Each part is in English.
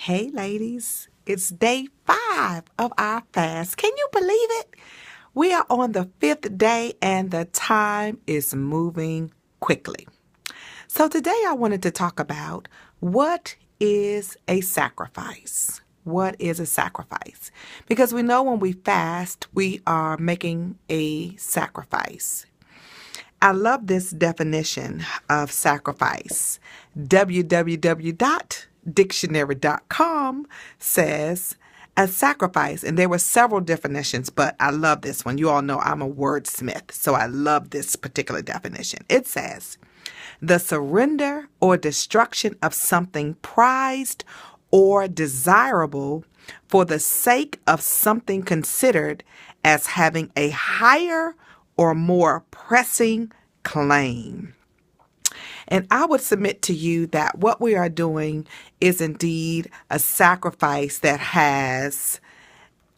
Hey, ladies, it's day 5 of our fast. Can you believe it? We are on the 5th day and the time is moving quickly. So, today I wanted to talk about what is a sacrifice. What is a sacrifice? Because we know when we fast, we are making a sacrifice. I love this definition of sacrifice. www.dictionary.com says a sacrifice, and there were several definitions, but I love this one. You all know I'm a wordsmith, so I love this particular definition. It says, the surrender or destruction of something prized or desirable for the sake of something considered as having a higher or more pressing claim. And I would submit to you that what we are doing is indeed a sacrifice that has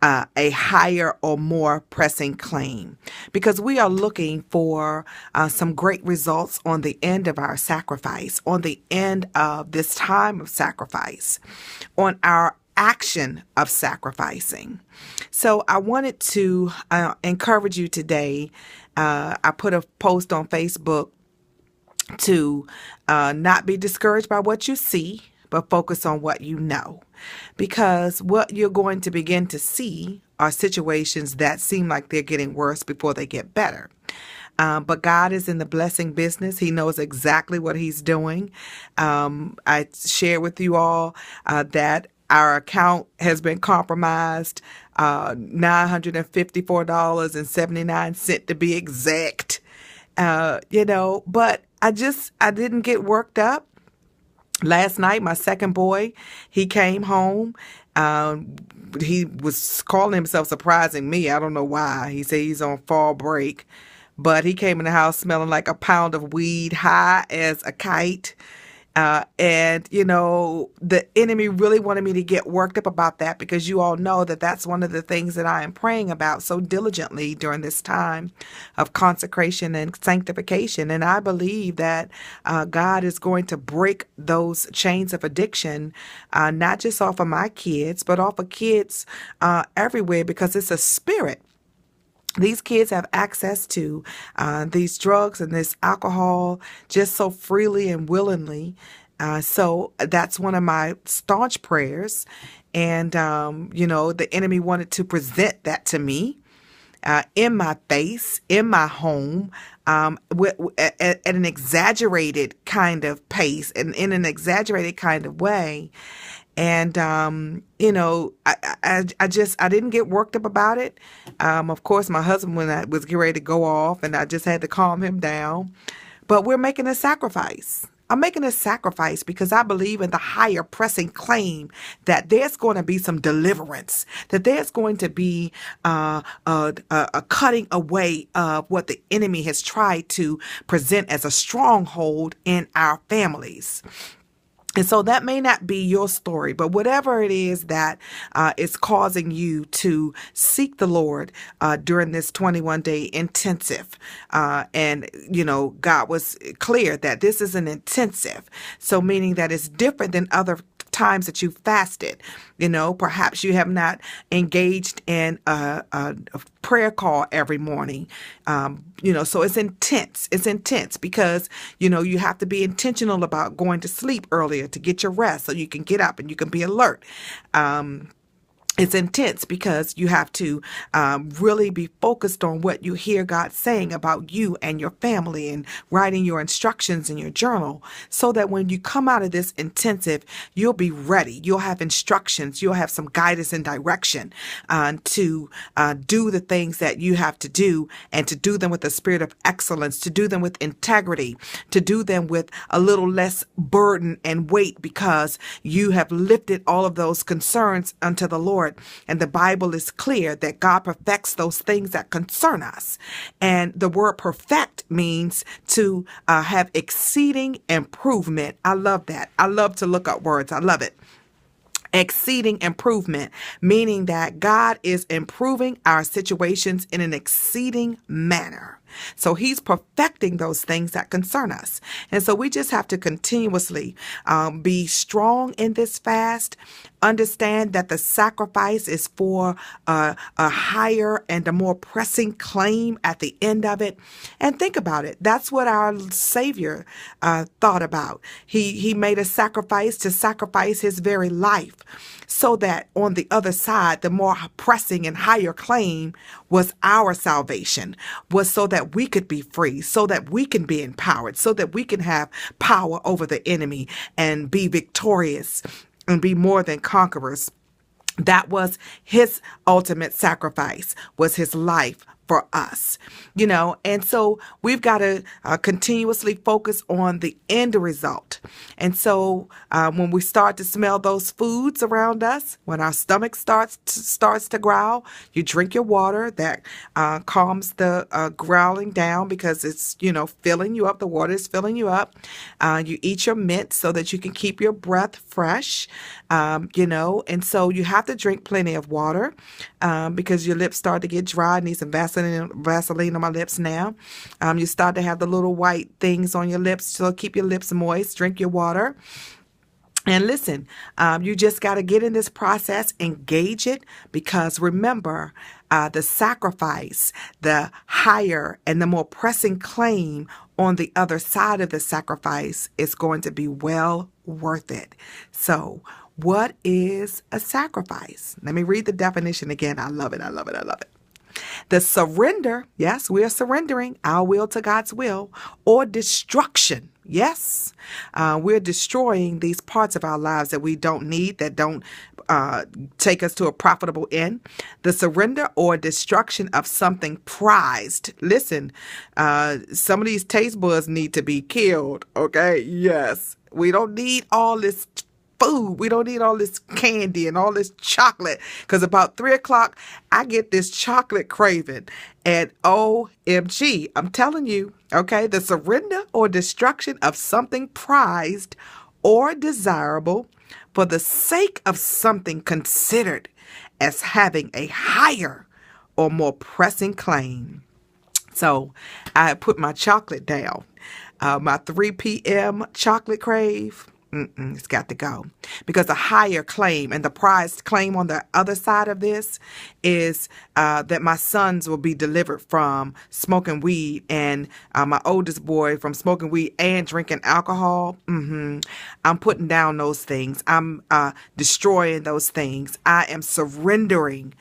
a higher or more pressing claim, because we are looking for some great results on the end of our sacrifice, on the end of this time of sacrifice, on our action of sacrificing. So I wanted to encourage you today. I put a post on Facebook to not be discouraged by what you see, but focus on what you know. Because what you're going to begin to see are situations that seem like they're getting worse before they get better. But God is in the blessing business. He knows exactly what he's doing. I shared with you all that our account has been compromised, $954.79 to be exact. But I didn't get worked up. Last night, my second boy, he came home. He was calling himself surprising me. I don't know why. He said he's on fall break. But he came in the house smelling like a pound of weed, high as a kite. The enemy really wanted me to get worked up about that, because you all know that that's one of the things that I am praying about so diligently during this time of consecration and sanctification. And I believe that God is going to break those chains of addiction, not just off of my kids, but off of kids everywhere, because it's a spirit. These kids have access to these drugs and this alcohol just so freely and willingly. So that's one of my staunch prayers. And, the enemy wanted to present that to me in my face, in my home, at an exaggerated kind of pace and in an exaggerated kind of way. And, I didn't get worked up about it. Of course, my husband, when I was getting ready to go off, and I just had to calm him down. But we're making a sacrifice. I'm making a sacrifice because I believe in the higher pressing claim that there's going to be some deliverance, that there's going to be a cutting away of what the enemy has tried to present as a stronghold in our families. And so that may not be your story, but whatever it is that is causing you to seek the Lord during this 21-day intensive. God was clear that this is an intensive. So meaning that it's different than other times that you fasted. Perhaps you have not engaged in a prayer call every morning. So it's intense. It's intense because, you have to be intentional about going to sleep earlier to get your rest so you can get up and you can be alert. It's intense because you have to really be focused on what you hear God saying about you and your family, and writing your instructions in your journal, so that when you come out of this intensive, you'll be ready. You'll have instructions. You'll have some guidance and direction to do the things that you have to do, and to do them with a spirit of excellence, to do them with integrity, to do them with a little less burden and weight, because you have lifted all of those concerns unto the Lord. And the Bible is clear that God perfects those things that concern us. And the word perfect means to have exceeding improvement. I love that. I love to look up words. I love it. Exceeding improvement, meaning that God is improving our situations in an exceeding manner. So he's perfecting those things that concern us. And so we just have to continuously be strong in this fast. Understand that the sacrifice is for a higher and a more pressing claim at the end of it. And think about it. That's what our Savior thought about. He made a sacrifice to sacrifice his very life, so that on the other side, the more pressing and higher claim was our salvation, was so that we could be free, so that we can be empowered, so that we can have power over the enemy and be victorious and be more than conquerors. That was his ultimate sacrifice, was his life for us, and so we've got to continuously focus on the end result. And so when we start to smell those foods around us, when our stomach starts to growl, you drink your water. That calms the growling down, because it's, filling you up. The water is filling you up. You eat your mint so that you can keep your breath fresh, and so you have to drink plenty of water because your lips start to get dry. I need some Vaseline on my lips now. You start to have the little white things on your lips, so keep your lips moist. Drink your water. And listen, you just got to get in this process, engage it, because remember, the sacrifice, the higher and the more pressing claim on the other side of the sacrifice is going to be well worth it. So, what is a sacrifice? Let me read the definition again. I love it. I love it. I love it. The surrender, yes, we are surrendering our will to God's will, or destruction. Yes, we're destroying these parts of our lives that we don't need, that don't take us to a profitable end. The surrender or destruction of something prized. Listen, some of these taste buds need to be killed, okay? Yes, we don't need all this food. We don't need all this candy and all this chocolate, because about 3 o'clock, I get this chocolate craving. And OMG, I'm telling you, okay, the surrender or destruction of something prized or desirable for the sake of something considered as having a higher or more pressing claim. So I put my chocolate down. My 3 p.m. chocolate crave. It's got to go, because the higher claim and the prized claim on the other side of this is that my sons will be delivered from smoking weed, and my oldest boy from smoking weed and drinking alcohol. I'm putting down those things. I'm destroying those things. I am surrendering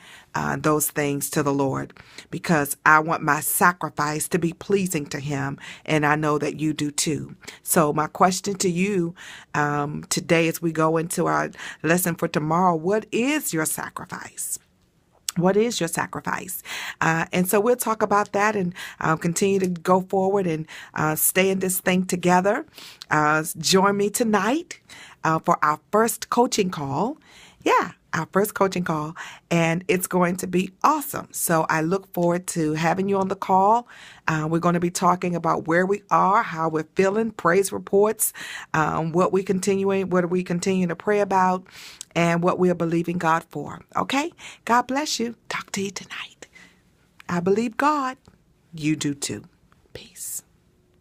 those things to the Lord, because I want my sacrifice to be pleasing to him, and I know that you do too. So my question to you today, as we go into our lesson for tomorrow, what is your sacrifice? What is your sacrifice? And so we'll talk about that and continue to go forward and stay in this thing together. Join me tonight for our first coaching call. Yeah, our first coaching call, and it's going to be awesome. So I look forward to having you on the call. We're going to be talking about where we are, how we're feeling, praise reports, what are we continuing to pray about, and what we are believing God for. Okay? God bless you. Talk to you tonight. I believe God. You do too. Peace.